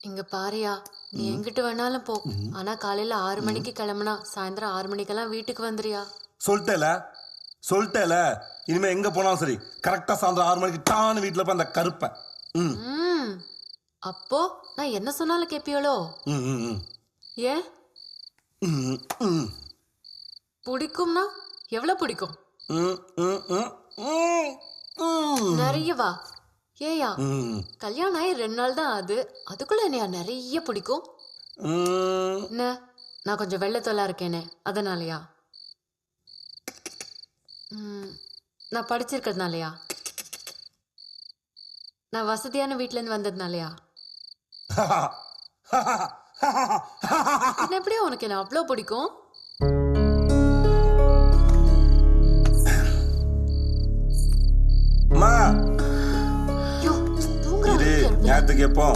இங்க பாரியா, நீ எங்கிட்டு வேணாலும் போ. ஆனா காலையில 6 மணிக்கு கிளம்புனா சாயந்தரம் 6 மணிக்கெல்லாம் வீட்டுக்கு வந்துறியா? சொல்லிட்டேல சொல்லிட்டேல இனிமே எங்க போனாலும் சரி கரெக்டா சாயந்தரம் 6 மணிக்கு டான்னு வீட்டுல போய் அந்த கருப்பை. ம் ம். அப்போ நான் என்ன சொன்னாலும் கேப்பியோளோ? ம் ம் ம் ஏன்? ம் ம் பிடிக்கும்னா எவ்வளவு பிடிக்கும்? ம் ம் ம் ம் ம் நிறைய வா. ஏயா, ம் கல்யாணம் ஆகி 2 நாள் தான் ஆகுது, அதுக்குள்ள என்னையா நிறைய பிடிக்கும்? ம் என்ன, நான் கொஞ்சம் வெள்ளத்தோலா இருக்கேனே அதனாலயா? நான் படிச்சிருக்கிறதுனாலயா? நான் வசதியான வீட்ல இருந்து வந்ததுனாலயா? என்ன எப்படியோ உனக்கு என்ன அவ்வளோ பிடிக்கும்? அம்மா ஐயோ, தூங்குற இது வரைக்கும் எழுப்பல. ஞாயிற்றுக்கு எப்போ